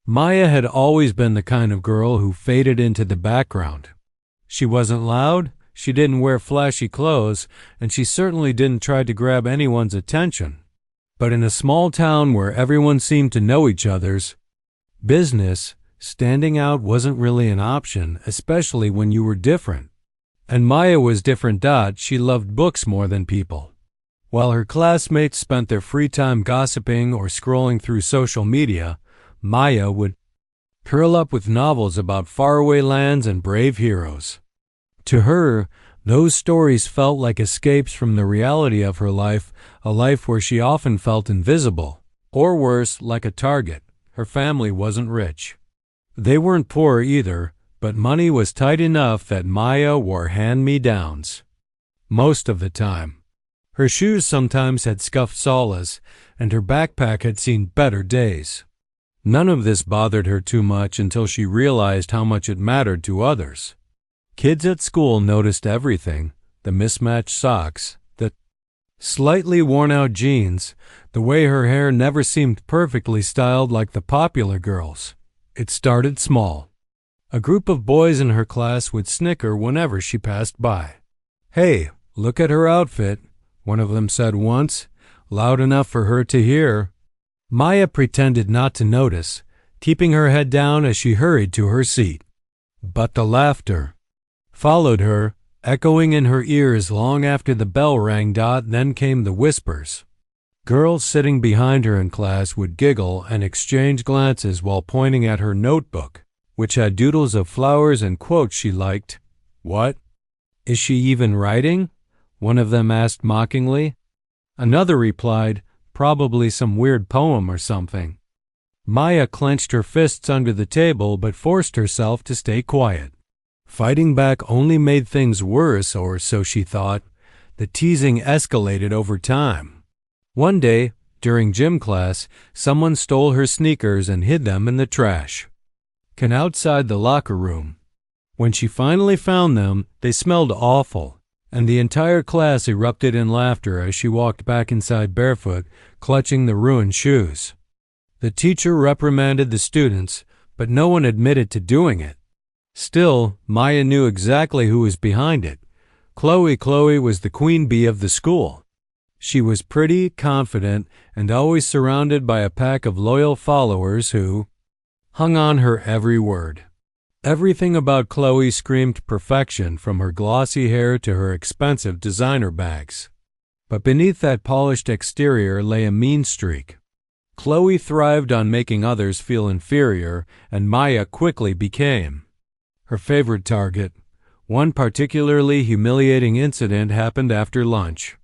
Maya had always been the kind of girl who faded into the background. She wasn't loud, she didn't wear flashy clothes, and she certainly didn't try to grab anyone's attention. But in a small town where everyone seemed to know each other's business, standing out wasn't really an option, especially when you were different. And Maya was different. She loved books more than people. While her classmates spent their free time gossiping or scrolling through social media, Maya would curl up with novels about faraway lands and brave heroes. To her, those stories felt like escapes from the reality of her life, a life where she often felt invisible, or worse, like a target. Her family wasn't rich. They weren't poor either, but money was tight enough that Maya wore hand-me-downs most of the time. Her shoes sometimes had scuffed soles, and her backpack had seen better days. None of this bothered her too much until she realized how much it mattered to others. Kids at school noticed everything: the mismatched socks, the slightly worn-out jeans, the way her hair never seemed perfectly styled like the popular girls. It started small. A group of boys in her class would snicker whenever she passed by. "Hey, look at her outfit," one of them said once, loud enough for her to hear. Maya pretended not to notice, keeping her head down as she hurried to her seat. But the laughter followed her, echoing in her ears long after the bell rang. Then came the whispers. Girls sitting behind her in class would giggle and exchange glances while pointing at her notebook, which had doodles of flowers and quotes she liked. "What? Is she even writing?" one of them asked mockingly. Another replied, "Probably some weird poem or something." Maya clenched her fists under the table but forced herself to stay quiet. Fighting back only made things worse, or so she thought. The teasing escalated over time. One day, during gym class, someone stole her sneakers and hid them in the trash can outside the locker room. When she finally found them, they smelled awful, and the entire class erupted in laughter as she walked back inside barefoot, clutching the ruined shoes. The teacher reprimanded the students, but no one admitted to doing it. Still, Maya knew exactly who was behind it. Chloe was the queen bee of the school. She was pretty, confident, and always surrounded by a pack of loyal followers who hung on her every word. Everything about Chloe screamed perfection, from her glossy hair to her expensive designer bags. But beneath that polished exterior lay a mean streak. Chloe thrived on making others feel inferior, and Maya quickly became her favorite target. One particularly humiliating incident happened after lunch.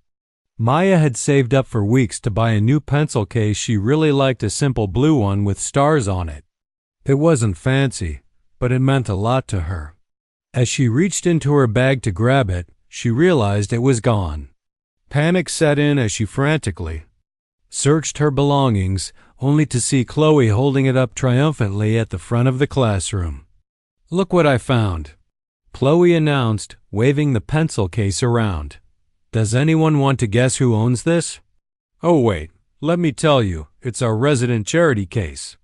Maya had saved up for weeks to buy a new pencil case. She really liked a simple blue one with stars on it. It wasn't fancy, but it meant a lot to her. As she reached into her bag to grab it, she realized it was gone. Panic set in as she frantically searched her belongings, only to see Chloe holding it up triumphantly at the front of the classroom. "Look what I found," Chloe announced, waving the pencil case around. "Does anyone want to guess who owns this?" "Oh wait, let me tell you, it's our resident charity case."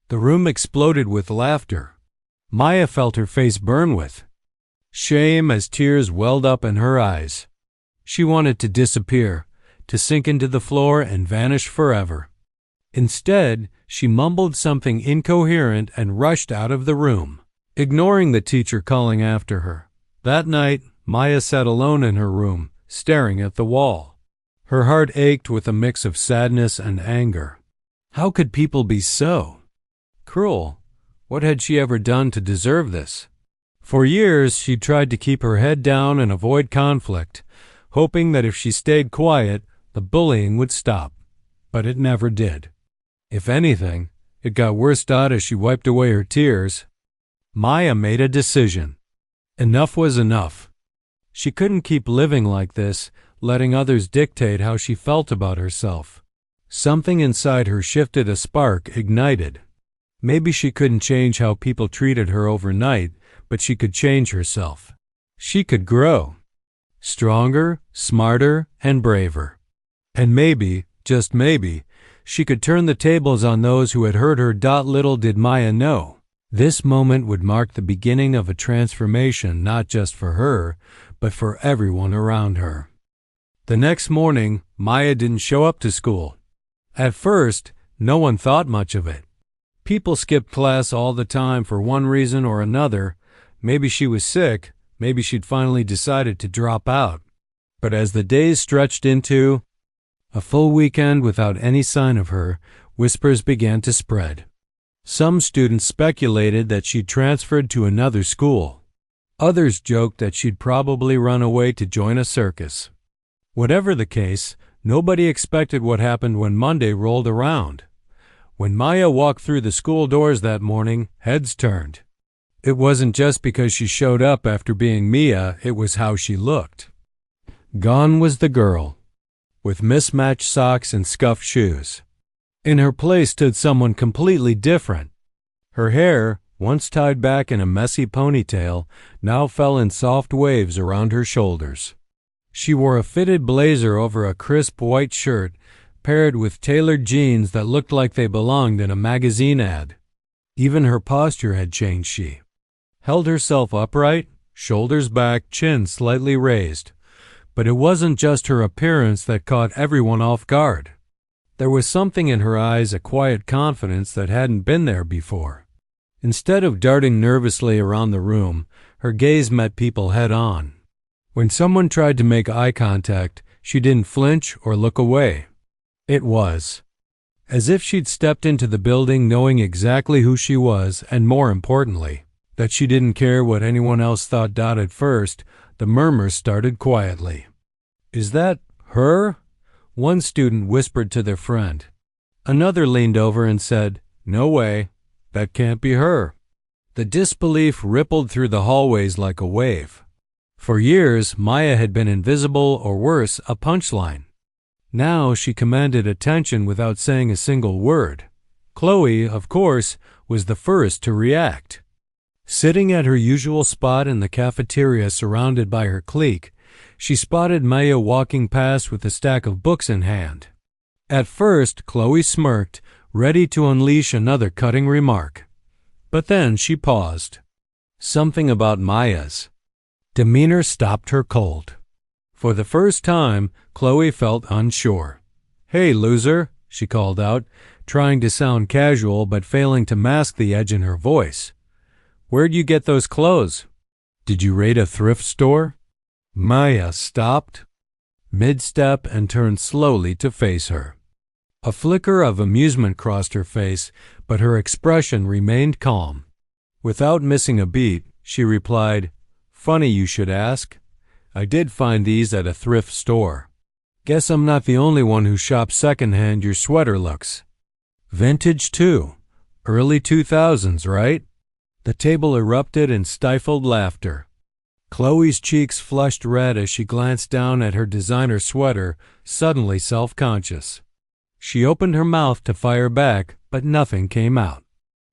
The room exploded with laughter. Maya felt her face burn with shame as tears welled up in her eyes. She wanted to disappear, to sink into the floor and vanish forever. Instead, she mumbled something incoherent and rushed out of the room, ignoring the teacher calling after her. That night, Maya sat alone in her room, staring at the wall. Her heart ached with a mix of sadness and anger. How could people be so cruel? What had she ever done to deserve this? For years, she tried to keep her head down and avoid conflict, hoping that if she stayed quiet, the bullying would stop. But it never did. If anything, it got worse. As she wiped away her tears, Maya made a decision. Enough was enough. She couldn't keep living like this, letting others dictate how she felt about herself. Something inside her shifted, a spark ignited. Maybe she couldn't change how people treated her overnight, but she could change herself. She could grow. Stronger, smarter, and braver. And maybe, just maybe, She could turn the tables on those who had hurt her. Little did Maya know, this moment would mark the beginning of a transformation not just for her, but for everyone around her. The next morning, Maya didn't show up to school. At first, no one thought much of it. People skipped class all the time for one reason or another. Maybe she was sick, maybe she'd finally decided to drop out. But as the days stretched into a full weekend without any sign of her, whispers began to spread. Some students speculated that she'd transferred to another school. Others joked that she'd probably run away to join a circus. Whatever the case, nobody expected what happened when Monday rolled around. When Maya walked through the school doors that morning, heads turned. It wasn't just because she showed up after being Mia, it was how she looked. Gone was the girl, with mismatched socks and scuffed shoes. In her place stood someone completely different. Her hair, once tied back in a messy ponytail, now fell in soft waves around her shoulders. She wore a fitted blazer over a crisp white shirt, paired with tailored jeans that looked like they belonged in a magazine ad. Even her posture had changed. She held herself upright, shoulders back, chin slightly raised. But it wasn't just her appearance that caught everyone off guard. There was something in her eyes, a quiet confidence that hadn't been there before. Instead of darting nervously around the room, her gaze met people head on. When someone tried to make eye contact, she didn't flinch or look away. It was as if she'd stepped into the building knowing exactly who she was, and more importantly, that she didn't care what anyone else thought. At first, the murmurs started quietly. "Is that her?" One student whispered to their friend. Another leaned over and said, "No way, that can't be her." The disbelief rippled through the hallways like a wave. For years, Maya had been invisible, or worse, a punchline. Now she commanded attention without saying a single word. Chloe, of course, was the first to react. Sitting at her usual spot in the cafeteria surrounded by her clique, she spotted Maya walking past with a stack of books in hand. At first, Chloe smirked, ready to unleash another cutting remark. But then she paused. Something about Maya's demeanor stopped her cold. For the first time, Chloe felt unsure. "Hey, loser," she called out, trying to sound casual but failing to mask the edge in her voice. "Where'd you get those clothes? Did you raid a thrift store?" Maya stopped mid-step and turned slowly to face her. A flicker of amusement crossed her face, but her expression remained calm. Without missing a beat, she replied, "Funny you should ask. I did find these at a thrift store. Guess I'm not the only one who shops secondhand. Your sweater looks vintage too. Early 2000s, right?" The table erupted in stifled laughter. Chloe's cheeks flushed red as she glanced down at her designer sweater, suddenly self-conscious. She opened her mouth to fire back, but nothing came out.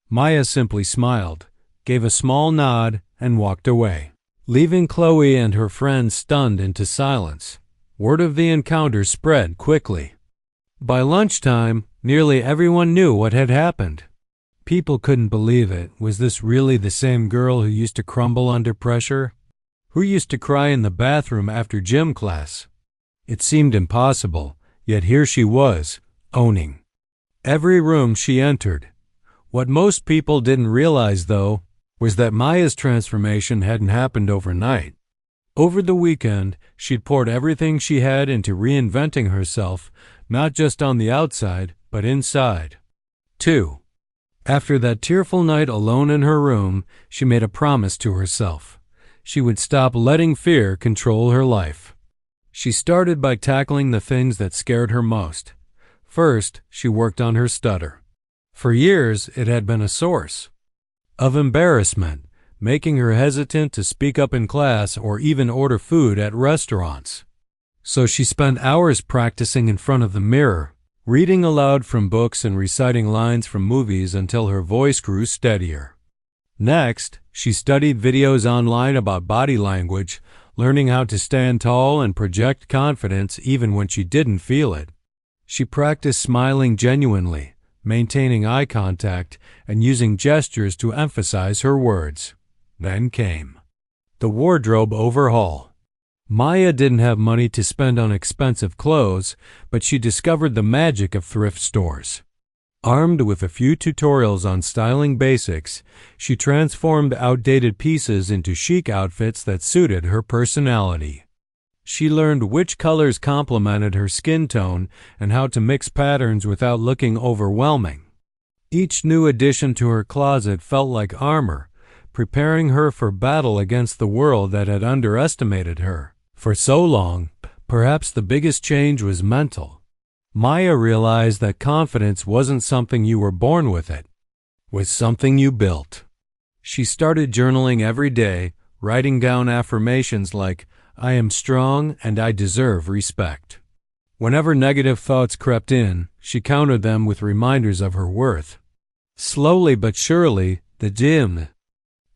Maya simply smiled, gave a small nod, and walked away, leaving Chloe and her friends stunned into silence. Word of the encounter spread quickly. By lunchtime, nearly everyone knew what had happened. People couldn't believe it. Was this really the same girl who used to crumble under pressure? Who used to cry in the bathroom after gym class? It seemed impossible, yet here she was, owning every room she entered. What most people didn't realize, though, was that Maya's transformation hadn't happened overnight. Over the weekend, she'd poured everything she had into reinventing herself, not just on the outside, but inside, too. After that tearful night alone in her room, she made a promise to herself. She would stop letting fear control her life. She started by tackling the things that scared her most. First, she worked on her stutter. For years, it had been a source of embarrassment, making her hesitant to speak up in class or even order food at restaurants. So she spent hours practicing in front of the mirror, reading aloud from books and reciting lines from movies until her voice grew steadier. Next, she studied videos online about body language, learning how to stand tall and project confidence even when she didn't feel it. She practiced smiling genuinely, maintaining eye contact, and using gestures to emphasize her words. Then came the wardrobe overhaul. Maya didn't have money to spend on expensive clothes, but she discovered the magic of thrift stores. Armed with a few tutorials on styling basics, she transformed outdated pieces into chic outfits that suited her personality. She learned which colors complemented her skin tone and how to mix patterns without looking overwhelming. Each new addition to her closet felt like armor, preparing her for battle against the world that had underestimated her. For so long, perhaps the biggest change was mental. Maya realized that confidence wasn't something you were born with, it was something you built. She started journaling every day, writing down affirmations like, "I am strong and I deserve respect." Whenever negative thoughts crept in, she countered them with reminders of her worth. Slowly but surely, the dim,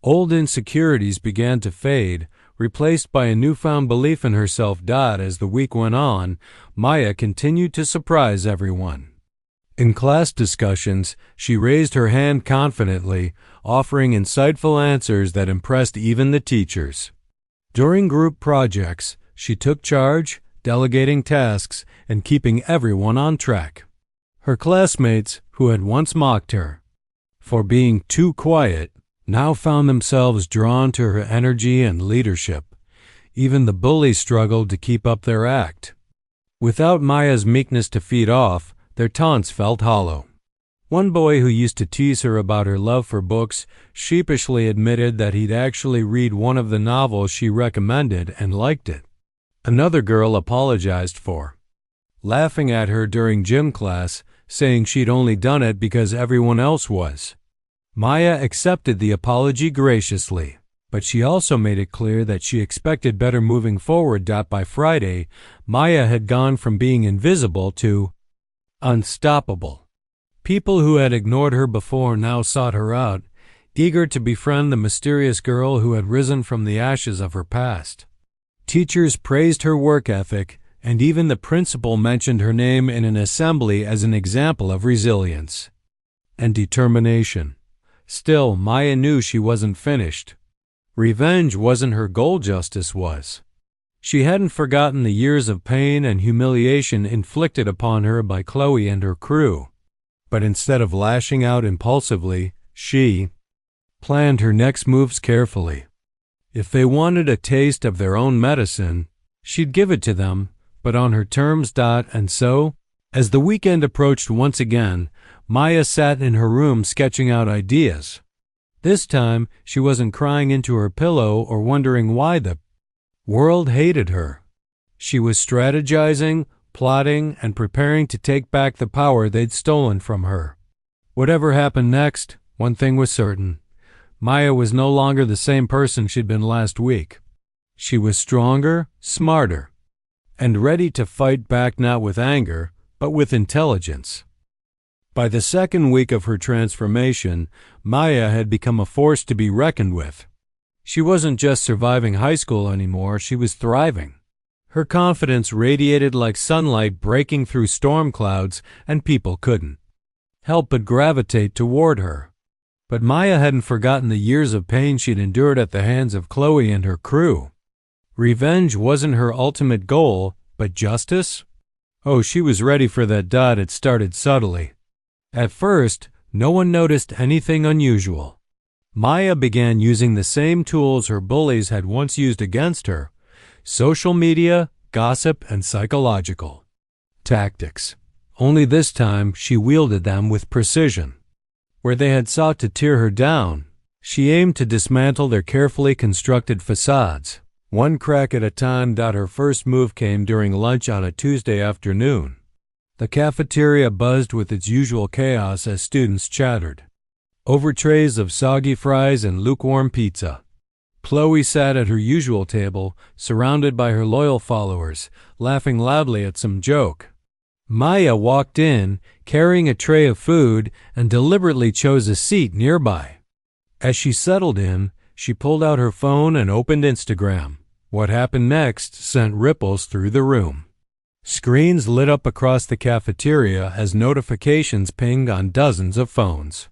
old insecurities began to fade, replaced by a newfound belief in herself. As the week went on, Maya continued to surprise everyone. In class discussions, she raised her hand confidently, offering insightful answers that impressed even the teachers. During group projects, she took charge, delegating tasks and keeping everyone on track. Her classmates, who had once mocked her for being too quiet, now found themselves drawn to her energy and leadership. Even the bullies struggled to keep up their act. Without Maya's meekness to feed off, their taunts felt hollow. One boy who used to tease her about her love for books sheepishly admitted that he'd actually read one of the novels she recommended and liked it. Another girl apologized for laughing at her during gym class, saying she'd only done it because everyone else was. Maya accepted the apology graciously, but she also made it clear that she expected better moving forward. By Friday, Maya had gone from being invisible to unstoppable. People who had ignored her before now sought her out, eager to befriend the mysterious girl who had risen from the ashes of her past. Teachers praised her work ethic, and even the principal mentioned her name in an assembly as an example of resilience and determination. Still, Maya knew she wasn't finished. Revenge wasn't her goal, justice was. She hadn't forgotten the years of pain and humiliation inflicted upon her by Chloe and her crew. But instead of lashing out impulsively, she planned her next moves carefully. If they wanted a taste of their own medicine, she'd give it to them, but on her terms. And so, as the weekend approached once again, Maya sat in her room sketching out ideas. This time, she wasn't crying into her pillow or wondering why the world hated her. She was strategizing, plotting, and preparing to take back the power they'd stolen from her. Whatever happened next, one thing was certain. Maya was no longer the same person she'd been last week. She was stronger, smarter, and ready to fight back, not with anger, but with intelligence. By the second week of her transformation, Maya had become a force to be reckoned with. She wasn't just surviving high school anymore, she was thriving. Her confidence radiated like sunlight breaking through storm clouds, and people couldn't help but gravitate toward her. But Maya hadn't forgotten the years of pain she'd endured at the hands of Chloe and her crew. Revenge wasn't her ultimate goal, but justice? Oh, she was ready for that. It started subtly. At first, no one noticed anything unusual. Maya began using the same tools her bullies had once used against her: social media, gossip, and psychological tactics. Only this time, she wielded them with precision. Where they had sought to tear her down, she aimed to dismantle their carefully constructed facades, one crack at a time. Her first move came during lunch on a Tuesday afternoon. The cafeteria buzzed with its usual chaos as students chattered over trays of soggy fries and lukewarm pizza. Chloe sat at her usual table, surrounded by her loyal followers, laughing loudly at some joke. Maya walked in, carrying a tray of food, and deliberately chose a seat nearby. As she settled in, she pulled out her phone and opened Instagram. What happened next sent ripples through the room. Screens lit up across the cafeteria as notifications pinged on dozens of phones.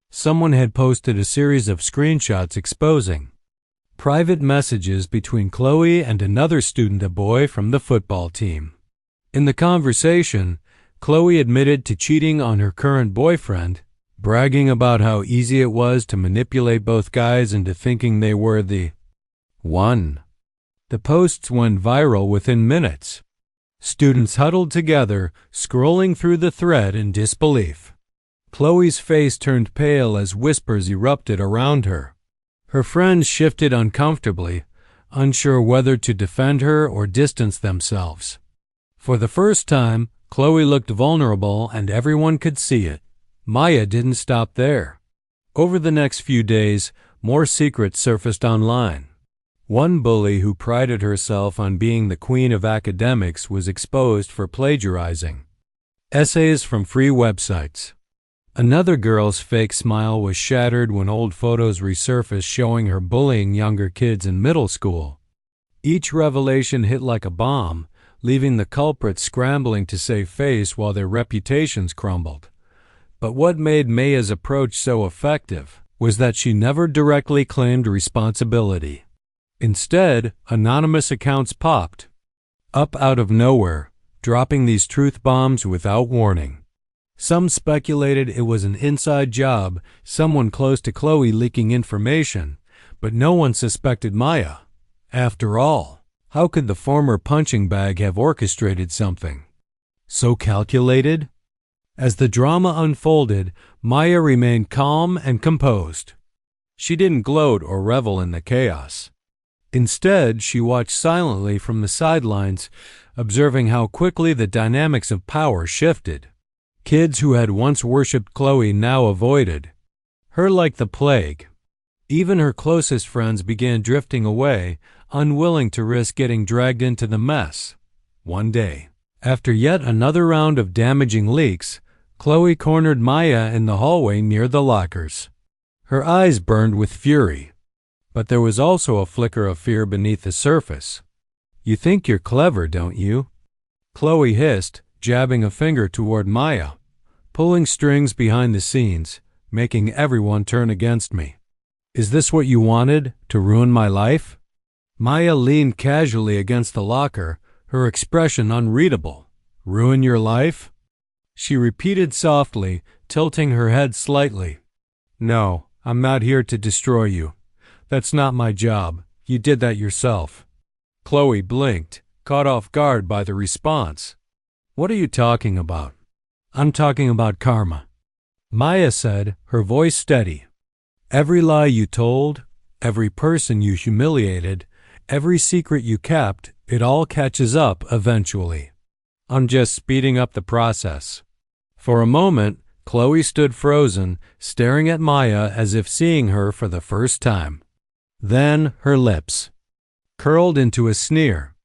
Someone had posted a series of screenshots exposing private messages between Chloe and another student, a boy from the football team. In the conversation, Chloe admitted to cheating on her current boyfriend, bragging about how easy it was to manipulate both guys into thinking they were the one. The posts went viral within minutes. Students huddled together, scrolling through the thread in disbelief. Chloe's face turned pale as whispers erupted around her. Her friends shifted uncomfortably, unsure whether to defend her or distance themselves. For the first time, Chloe looked vulnerable and everyone could see it. Maya didn't stop there. Over the next few days, more secrets surfaced online. One bully who prided herself on being the queen of academics was exposed for plagiarizing essays from free websites. Another girl's fake smile was shattered when old photos resurfaced showing her bullying younger kids in middle school. Each revelation hit like a bomb, leaving the culprits scrambling to save face while their reputations crumbled. But what made Maya's approach so effective was that she never directly claimed responsibility. Instead, anonymous accounts popped up out of nowhere, dropping these truth bombs without warning. Some speculated it was an inside job, someone close to Chloe leaking information, but no one suspected Maya. After all, how could the former punching bag have orchestrated something so calculated? As the drama unfolded, Maya remained calm and composed. She didn't gloat or revel in the chaos. Instead, she watched silently from the sidelines, observing how quickly the dynamics of power shifted. Kids who had once worshipped Chloe now avoided her like the plague. Even her closest friends began drifting away, unwilling to risk getting dragged into the mess. One day, after yet another round of damaging leaks, Chloe cornered Maya in the hallway near the lockers. Her eyes burned with fury, but there was also a flicker of fear beneath the surface. "You think you're clever, don't you?" Chloe hissed, jabbing a finger toward Maya, pulling strings behind the scenes, making everyone turn against me. "Is this what you wanted, to ruin my life?" Maya leaned casually against the locker, her expression unreadable. "Ruin your life?" She repeated softly, tilting her head slightly. "No, I'm not here to destroy you. That's not my job. You did that yourself." Chloe blinked, caught off guard by the response. "What are you talking about?" "I'm talking about karma," Maya said, her voice steady. "Every lie you told, every person you humiliated, every secret you kept, it all catches up eventually. I'm just speeding up the process." For a moment, Chloe stood frozen, staring at Maya as if seeing her for the first time. Then her lips curled into a sneer.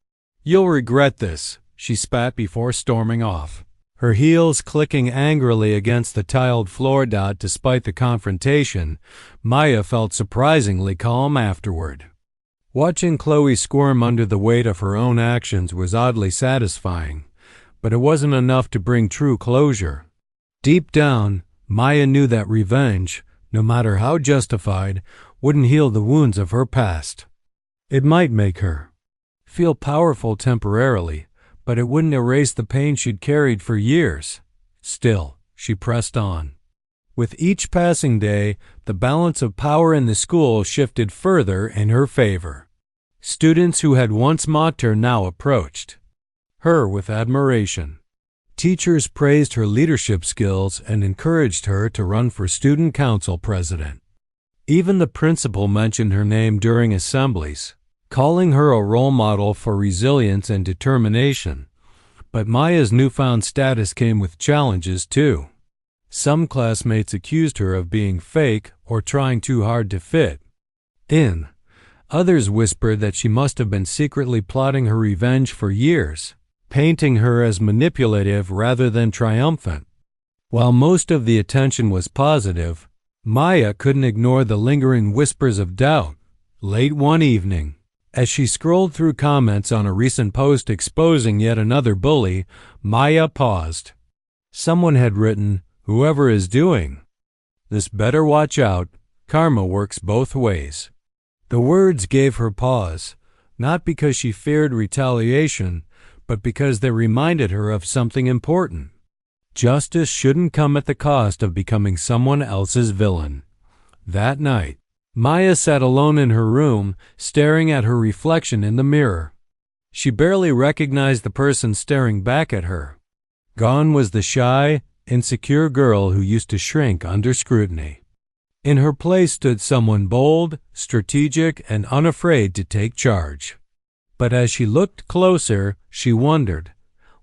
"You'll regret this," she spat before storming off. Her heels clicking angrily against the tiled floor. Despite the confrontation, Maya felt surprisingly calm afterward. Watching Chloe squirm under the weight of her own actions was oddly satisfying, but it wasn't enough to bring true closure. Deep down, Maya knew that revenge, no matter how justified, wouldn't heal the wounds of her past. It might make her feel powerful temporarily, but it wouldn't erase the pain she'd carried for years. Still, she pressed on. With each passing day, the balance of power in the school shifted further in her favor. Students who had once mocked her now approached her with admiration. Teachers praised her leadership skills and encouraged her to run for student council president. Even the principal mentioned her name during assemblies, calling her a role model for resilience and determination. But Maya's newfound status came with challenges too. Some classmates accused her of being fake or trying too hard to fit in. Others whispered that she must have been secretly plotting her revenge for years, painting her as manipulative rather than triumphant. While most of the attention was positive, Maya couldn't ignore the lingering whispers of doubt. Late one evening, As she scrolled through comments on a recent post exposing yet another bully, Maya paused. Someone had written, "Whoever is doing this better watch out. Karma works both ways." The words gave her pause, not because she feared retaliation, but because they reminded her of something important. Justice shouldn't come at the cost of becoming someone else's villain. That night, Maya sat alone in her room, staring at her reflection in the mirror. She barely recognized the person staring back at her. Gone was the shy, insecure girl who used to shrink under scrutiny. In her place stood someone bold, strategic, and unafraid to take charge. But as she looked closer, she wondered,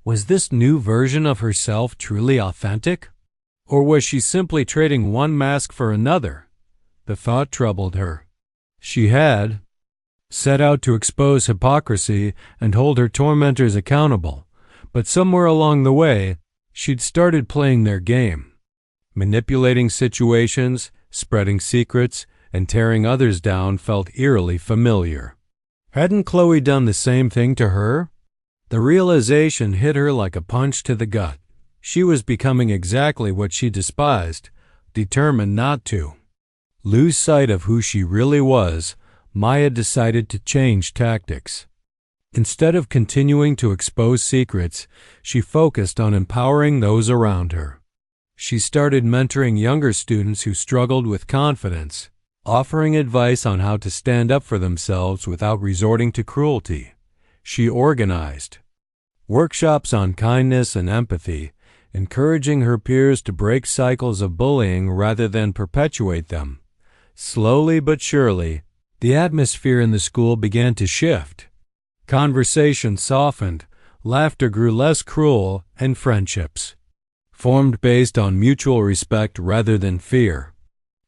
was this new version of herself truly authentic? Or was she simply trading one mask for another? The thought troubled her. She had set out to expose hypocrisy and hold her tormentors accountable, but somewhere along the way, she'd started playing their game. Manipulating situations, spreading secrets, and tearing others down felt eerily familiar. Hadn't Chloe done the same thing to her? The realization hit her like a punch to the gut. She was becoming exactly what she despised, determined not to lose sight of who she really was. Maya decided to change tactics. Instead of continuing to expose secrets, she focused on empowering those around her. She started mentoring younger students who struggled with confidence, offering advice on how to stand up for themselves without resorting to cruelty. She organized workshops on kindness and empathy, encouraging her peers to break cycles of bullying rather than perpetuate them. Slowly but surely, the atmosphere in the school began to shift. Conversation softened, laughter grew less cruel, and friendships formed based on mutual respect rather than fear.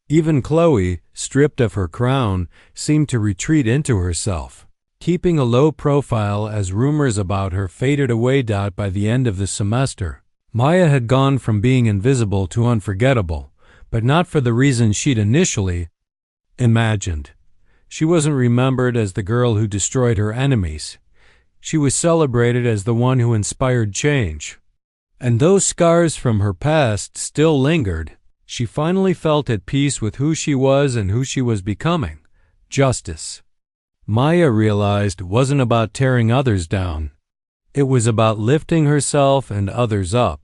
Even Chloe, stripped of her crown, seemed to retreat into herself, keeping a low profile as rumors about her faded away. By the end of the semester, Maya had gone from being invisible to unforgettable, but not for the reasons she'd initially imagined. She wasn't remembered as the girl who destroyed her enemies. She was celebrated as the one who inspired change. And though scars from her past still lingered, she finally felt at peace with who she was and who she was becoming. Justice, Maya realized, wasn't about tearing others down. It was about lifting herself and others up.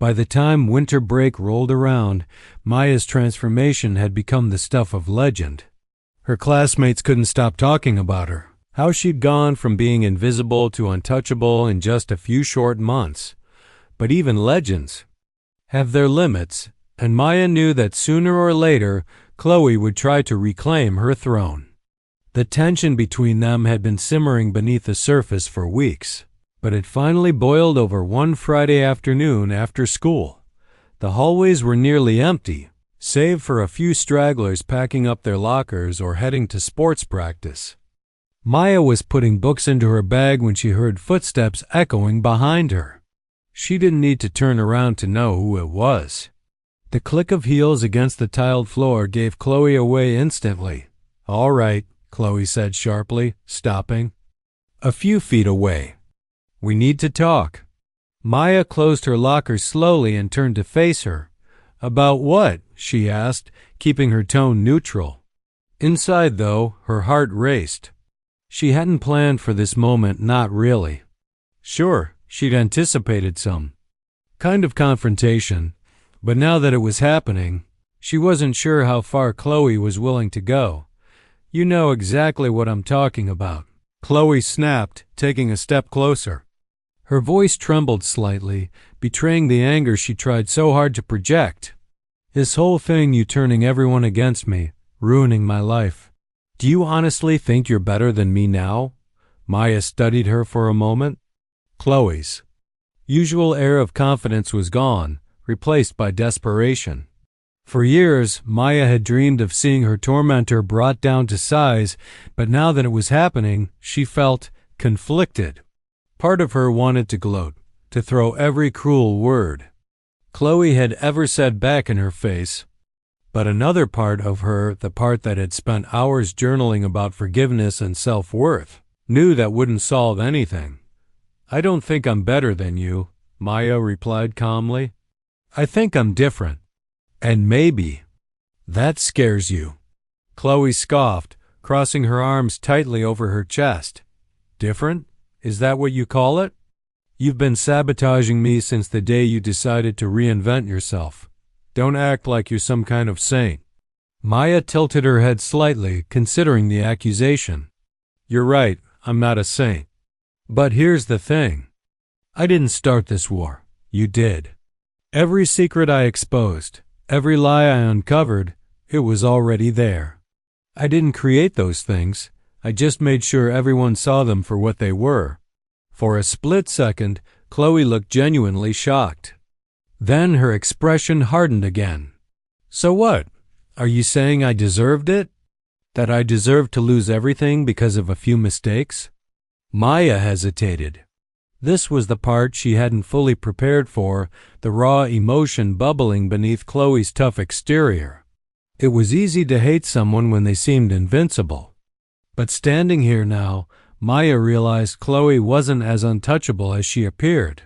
By the time winter break rolled around, Maya's transformation had become the stuff of legend. Her classmates couldn't stop talking about her, how she'd gone from being invisible to untouchable in just a few short months. But even legends have their limits, and Maya knew that sooner or later, Chloe would try to reclaim her throne. The tension between them had been simmering beneath the surface for weeks, but it finally boiled over one Friday afternoon after school. The hallways were nearly empty, save for a few stragglers packing up their lockers or heading to sports practice. Maya was putting books into her bag when she heard footsteps echoing behind her. She didn't need to turn around to know who it was. The click of heels against the tiled floor gave Chloe away instantly. "All right," Chloe said sharply, stopping a few feet away. "We need to talk." Maya closed her locker slowly and turned to face her. "About what?" she asked, keeping her tone neutral. Inside, though, her heart raced. She hadn't planned for this moment, not really. Sure, she'd anticipated some kind of confrontation, but now that it was happening, she wasn't sure how far Chloe was willing to go. "You know exactly what I'm talking about," Chloe snapped, taking a step closer. Her voice trembled slightly, betraying the anger she tried so hard to project. "This whole thing, you turning everyone against me, ruining my life. Do you honestly think you're better than me now?" Maya studied her for a moment. Chloe's usual air of confidence was gone, replaced by desperation. For years, Maya had dreamed of seeing her tormentor brought down to size, but now that it was happening, she felt conflicted. Part of her wanted to gloat, to throw every cruel word Chloe had ever said back in her face. But another part of her, the part that had spent hours journaling about forgiveness and self-worth, knew that wouldn't solve anything. "I don't think I'm better than you," Maya replied calmly. "I think I'm different. And maybe that scares you." Chloe scoffed, crossing her arms tightly over her chest. "Different? Is that what you call it? You've been sabotaging me since the day you decided to reinvent yourself. Don't act like you're some kind of saint." Maya tilted her head slightly, considering the accusation. "You're right, I'm not a saint. But here's the thing. I didn't start this war. You did. Every secret I exposed, every lie I uncovered, it was already there. I didn't create those things. I just made sure everyone saw them for what they were." For a split second, Chloe looked genuinely shocked. Then her expression hardened again. "So what? Are you saying I deserved it? That I deserved to lose everything because of a few mistakes?" Maya hesitated. This was the part she hadn't fully prepared for, the raw emotion bubbling beneath Chloe's tough exterior. It was easy to hate someone when they seemed invincible. But standing here now, Maya realized Chloe wasn't as untouchable as she appeared.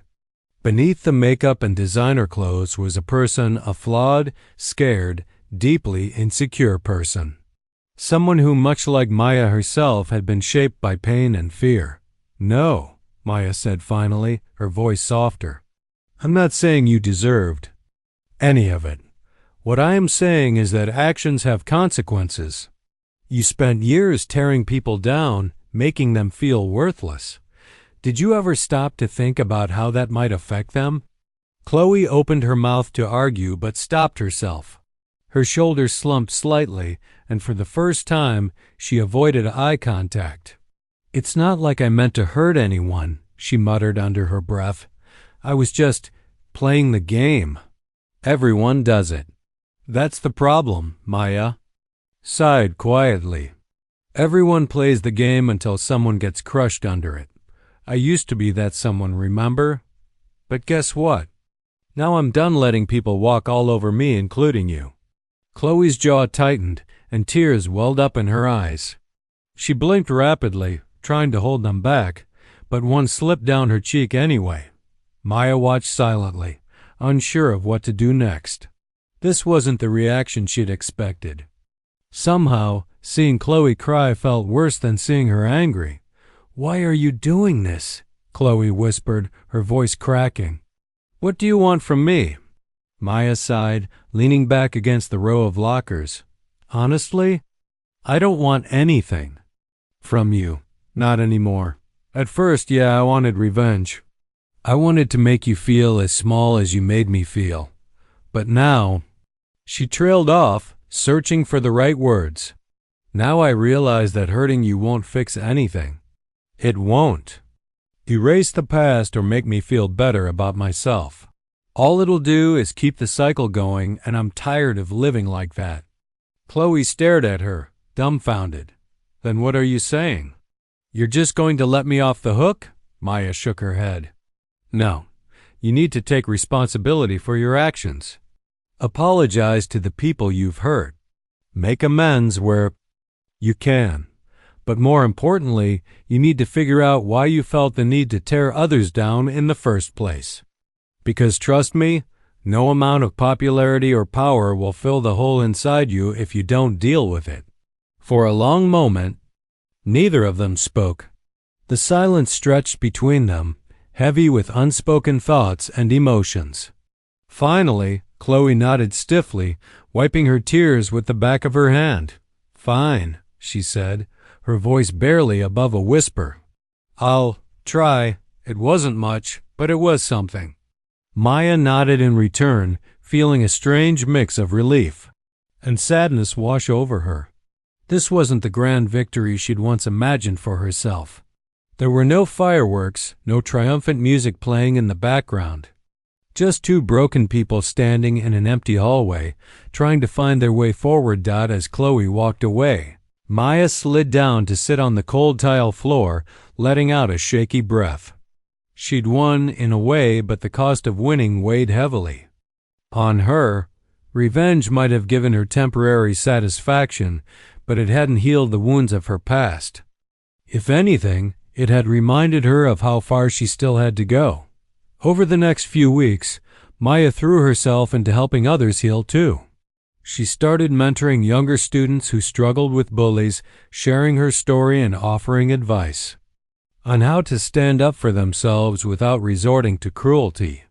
Beneath the makeup and designer clothes was a person, a flawed, scared, deeply insecure person. Someone who, much like Maya herself, had been shaped by pain and fear. "No," Maya said finally, her voice softer. "I'm not saying you deserved any of it. What I am saying is that actions have consequences. You spent years tearing people down, making them feel worthless. Did you ever stop to think about how that might affect them?" Chloe opened her mouth to argue but stopped herself. Her shoulders slumped slightly, and for the first time, she avoided eye contact. "It's not like I meant to hurt anyone," she muttered under her breath. "I was just playing the game." "Everyone does it. That's the problem," Maya sighed quietly. "Everyone plays the game until someone gets crushed under it. I used to be that someone, remember? But guess what? Now I'm done letting people walk all over me, including you." Chloe's jaw tightened, and tears welled up in her eyes. She blinked rapidly, trying to hold them back, but one slipped down her cheek anyway. Maya watched silently, unsure of what to do next. This wasn't the reaction she'd expected. Somehow, seeing Chloe cry felt worse than seeing her angry. "Why are you doing this?" Chloe whispered, her voice cracking. "What do you want from me?" Maya sighed, leaning back against the row of lockers. "Honestly, I don't want anything from you. Not anymore. At first, yeah, I wanted revenge. I wanted to make you feel as small as you made me feel. But now—" She trailed off, searching for the right words. "Now I realize that hurting you won't fix anything. It won't erase the past or make me feel better about myself. All it'll do is keep the cycle going, and I'm tired of living like that." Chloe stared at her, dumbfounded. "Then what are you saying? You're just going to let me off the hook?" Maya shook her head. "No. You need to take responsibility for your actions. Apologize to the people you've hurt. Make amends where you can. But more importantly, you need to figure out why you felt the need to tear others down in the first place. Because trust me, no amount of popularity or power will fill the hole inside you if you don't deal with it." For a long moment, neither of them spoke. The silence stretched between them, heavy with unspoken thoughts and emotions. Finally, Chloe nodded stiffly, wiping her tears with the back of her hand. "Fine," she said, her voice barely above a whisper. "I'll try. It wasn't much, but it was something." Maya nodded in return, feeling a strange mix of relief and sadness wash over her. This wasn't the grand victory she'd once imagined for herself. There were no fireworks, no triumphant music playing in the background. Just two broken people standing in an empty hallway, trying to find their way forward. As Chloe walked away, Maya slid down to sit on the cold tile floor, letting out a shaky breath. She'd won in a way, but the cost of winning weighed heavily on her. Revenge might have given her temporary satisfaction, but it hadn't healed the wounds of her past. If anything, it had reminded her of how far she still had to go. Over the next few weeks, Maya threw herself into helping others heal too. She started mentoring younger students who struggled with bullies, sharing her story and offering advice on how to stand up for themselves without resorting to cruelty.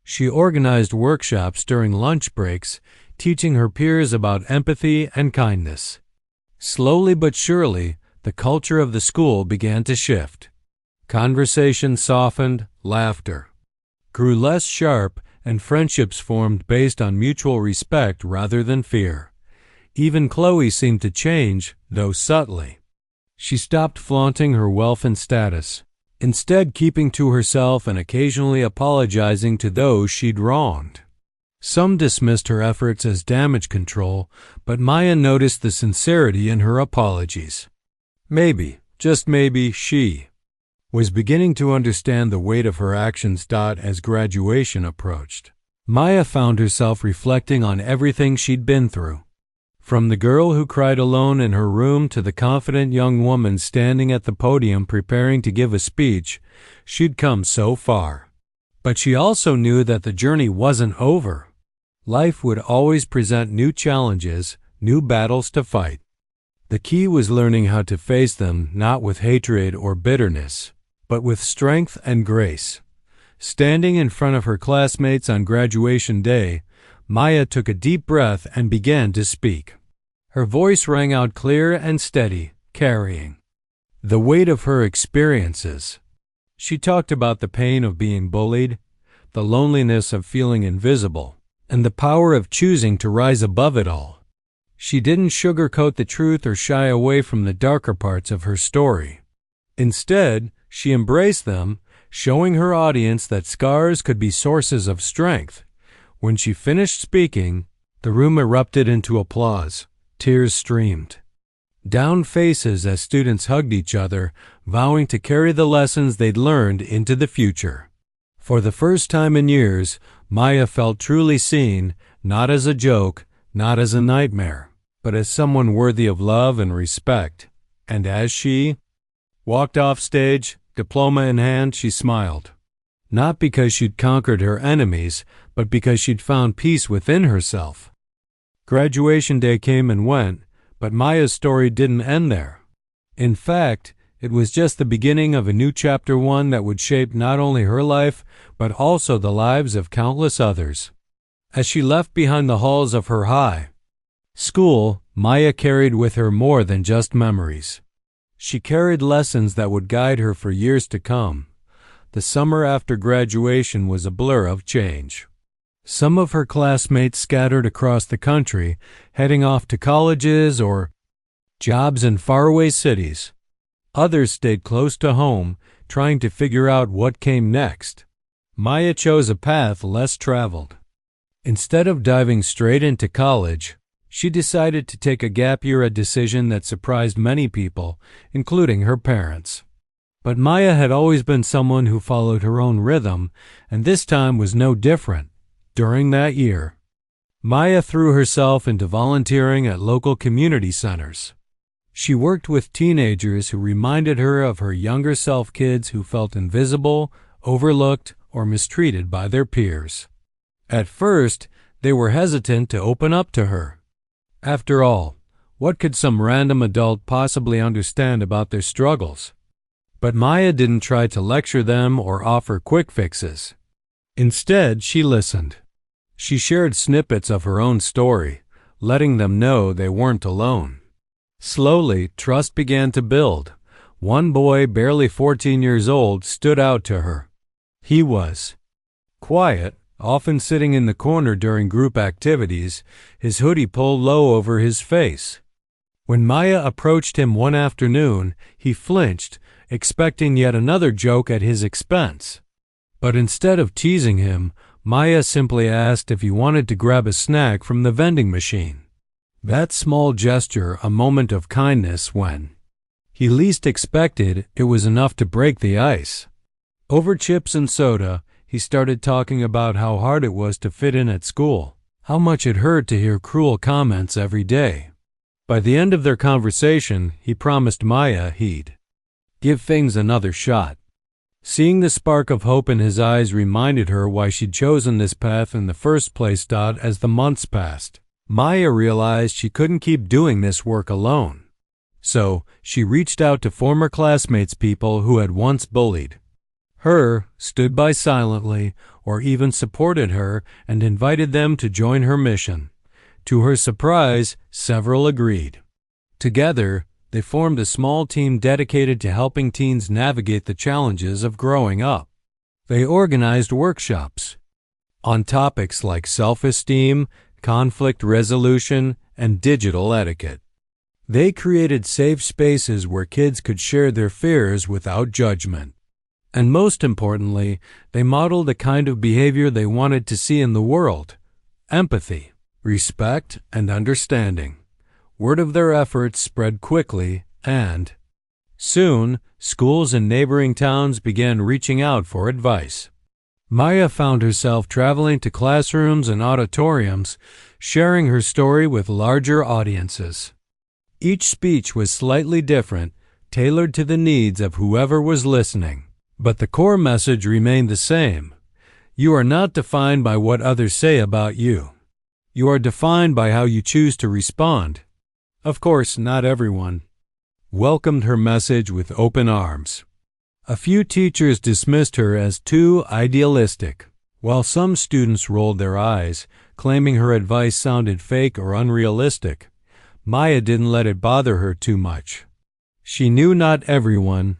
She organized workshops during lunch breaks, teaching her peers about empathy and kindness. Slowly but surely, the culture of the school began to shift. Conversation softened, laughter grew less sharp, and friendships formed based on mutual respect rather than fear. Even Chloe seemed to change, though subtly. She stopped flaunting her wealth and status, instead keeping to herself and occasionally apologizing to those she'd wronged. Some dismissed her efforts as damage control, but Maya noticed the sincerity in her apologies. Maybe, just maybe, she was beginning to understand the weight of her actions. As graduation approached, Maya found herself reflecting on everything she'd been through. From the girl who cried alone in her room to the confident young woman standing at the podium preparing to give a speech, she'd come so far. But she also knew that the journey wasn't over. Life would always present new challenges, new battles to fight. The key was learning how to face them not with hatred or bitterness, but with strength and grace. Standing in front of her classmates on graduation day, Maya took a deep breath and began to speak. Her voice rang out clear and steady, carrying the weight of her experiences. She talked about the pain of being bullied, the loneliness of feeling invisible, and the power of choosing to rise above it all. She didn't sugarcoat the truth or shy away from the darker parts of her story. Instead, she embraced them, showing her audience that scars could be sources of strength. When she finished speaking, the room erupted into applause. Tears streamed down faces as students hugged each other, vowing to carry the lessons they'd learned into the future. For the first time in years, Maya felt truly seen, not as a joke, not as a nightmare, but as someone worthy of love and respect. And as she walked off stage, diploma in hand, she smiled. Not because she'd conquered her enemies, but because she'd found peace within herself. Graduation day came and went, but Maya's story didn't end there. In fact, it was just the beginning of a new chapter, one that would shape not only her life, but also the lives of countless others. As she left behind the halls of her high school, Maya carried with her more than just memories. She carried lessons that would guide her for years to come. The summer after graduation was a blur of change. Some of her classmates scattered across the country, heading off to colleges or jobs in faraway cities. Others stayed close to home, trying to figure out what came next. Maya chose a path less traveled. Instead of diving straight into college, she decided to take a gap year, a decision that surprised many people, including her parents. But Maya had always been someone who followed her own rhythm, and this time was no different. During that year, Maya threw herself into volunteering at local community centers. She worked with teenagers who reminded her of her younger self, kids who felt invisible, overlooked, or mistreated by their peers. At first, they were hesitant to open up to her. After all, what could some random adult possibly understand about their struggles? But Maya didn't try to lecture them or offer quick fixes. Instead, she listened. She shared snippets of her own story, letting them know they weren't alone. Slowly, trust began to build. One boy, barely 14 years old, stood out to her. He was quiet, often sitting in the corner during group activities, his hoodie pulled low over his face. When Maya approached him one afternoon, he flinched, expecting yet another joke at his expense. But instead of teasing him, Maya simply asked if he wanted to grab a snack from the vending machine. That small gesture, a moment of kindness when he least expected, it was enough to break the ice. Over chips and soda, he started talking about how hard it was to fit in at school. how much it hurt to hear cruel comments every day. By the end of their conversation, he promised Maya he'd give things another shot. Seeing the spark of hope in his eyes reminded her why she'd chosen this path in the first place. As the months passed, Maya realized she couldn't keep doing this work alone. So she reached out to former classmates, people who had once bullied her, stood by silently, or even supported her, and invited them to join her mission. To her surprise, several agreed. Together, they formed a small team dedicated to helping teens navigate the challenges of growing up. They organized workshops on topics like self-esteem, conflict resolution, and digital etiquette. They created safe spaces where kids could share their fears without judgment. And most importantly, they modeled the kind of behavior they wanted to see in the world: empathy, respect, and understanding. Word of their efforts spread quickly, and soon, schools in neighboring towns began reaching out for advice. Maya found herself traveling to classrooms and auditoriums, sharing her story with larger audiences. Each speech was slightly different, tailored to the needs of whoever was listening. But the core message remained the same. You are not defined by what others say about you. You are defined by how you choose to respond. Of course, not everyone welcomed her message with open arms. A few teachers dismissed her as too idealistic, while some students rolled their eyes, claiming her advice sounded fake or unrealistic. Maya didn't let it bother her too much. She knew not everyone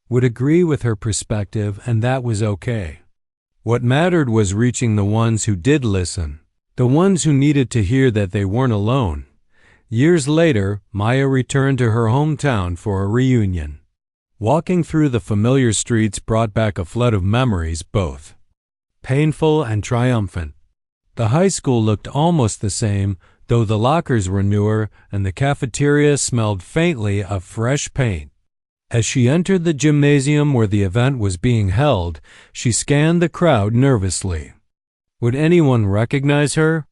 would agree with her perspective, and that was okay. What mattered was reaching the ones who did listen, the ones who needed to hear that they weren't alone. Years later, Maya returned to her hometown for a reunion. Walking through the familiar streets brought back a flood of memories, both painful and triumphant. The high school looked almost the same, though the lockers were newer and the cafeteria smelled faintly of fresh paint. As she entered the gymnasium where the event was being held, she scanned the crowd nervously. Would anyone recognize her?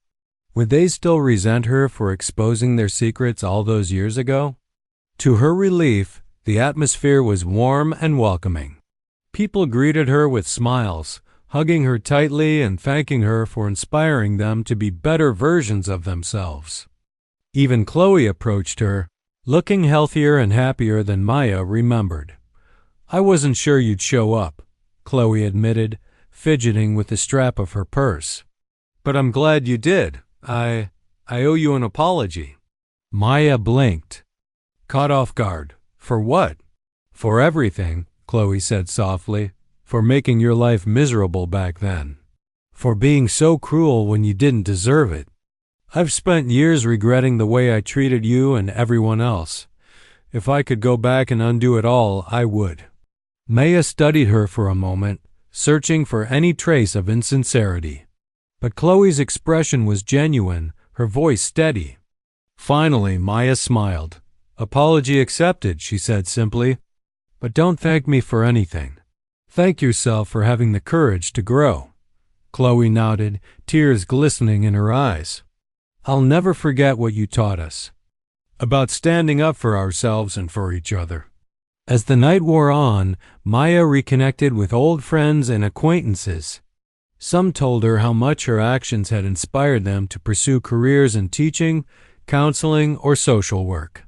Would they still resent her for exposing their secrets all those years ago? To her relief, the atmosphere was warm and welcoming. People greeted her with smiles, hugging her tightly and thanking her for inspiring them to be better versions of themselves. Even Chloe approached her, looking healthier and happier than Maya remembered. "I wasn't sure you'd show up," Chloe admitted, fidgeting with the strap of her purse. "But I'm glad you did. I owe you an apology." Maya blinked, caught off guard. "For what?" "For everything," Chloe said softly. "For making your life miserable back then. For being so cruel when you didn't deserve it. I've spent years regretting the way I treated you and everyone else. If I could go back and undo it all, I would." Maya studied her for a moment, searching for any trace of insincerity. But Chloe's expression was genuine, her voice steady. Finally, Maya smiled. "Apology accepted," she said simply. "But don't thank me for anything. Thank yourself for having the courage to grow." Chloe nodded, tears glistening in her eyes. "I'll never forget what you taught us about standing up for ourselves and for each other." As the night wore on, Maya reconnected with old friends and acquaintances. Some told her how much her actions had inspired them to pursue careers in teaching, counseling, or social work.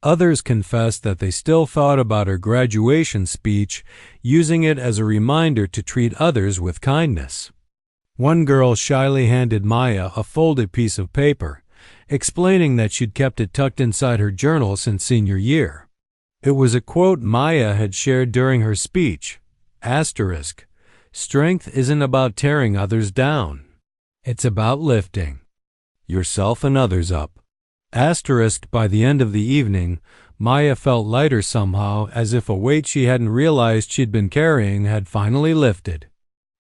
Others confessed that they still thought about her graduation speech, using it as a reminder to treat others with kindness. One girl shyly handed Maya a folded piece of paper, explaining that she'd kept it tucked inside her journal since senior year. It was a quote Maya had shared during her speech. Asterisk, "Strength isn't about tearing others down. It's about lifting yourself and others up." Asterisk, by the end of the evening, Maya felt lighter somehow, as if a weight she hadn't realized she'd been carrying had finally lifted.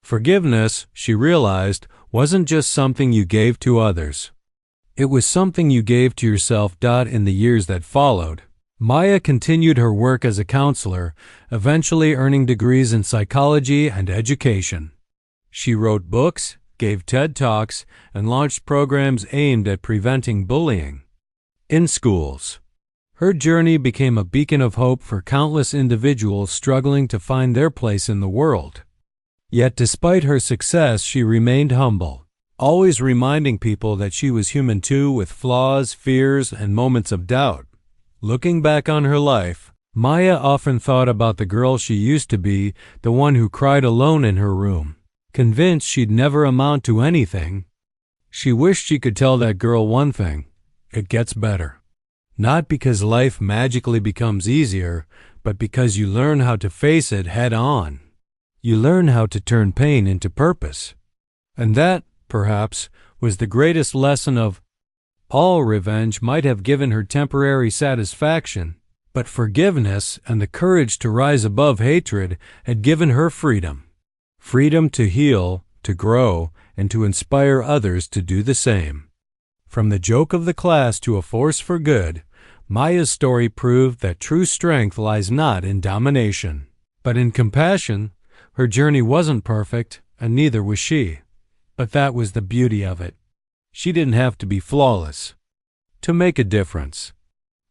Forgiveness, she realized, wasn't just something you gave to others. It was something you gave to yourself. In the years that followed, Maya continued her work as a counselor, eventually earning degrees in psychology and education. She wrote books, gave TED Talks, and launched programs aimed at preventing bullying in schools. Her journey became a beacon of hope for countless individuals struggling to find their place in the world. Yet despite her success, she remained humble, always reminding people that she was human too, with flaws, fears, and moments of doubt. Looking back on her life, Maya often thought about the girl she used to be, the one who cried alone in her room, convinced she'd never amount to anything. She wished she could tell that girl one thing: it gets better. Not because life magically becomes easier, but because you learn how to face it head on. You learn how to turn pain into purpose. And that, perhaps, was the greatest lesson of all. Revenge might have given her temporary satisfaction, but forgiveness and the courage to rise above hatred had given her freedom. Freedom to heal, to grow, and to inspire others to do the same. From the joke of the class to a force for good, Maya's story proved that true strength lies not in domination, but in compassion. Her journey wasn't perfect, and neither was she. But that was the beauty of it. She didn't have to be flawless to make a difference.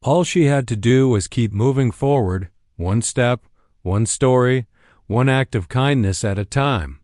All she had to do was keep moving forward, one step, one story, one act of kindness at a time.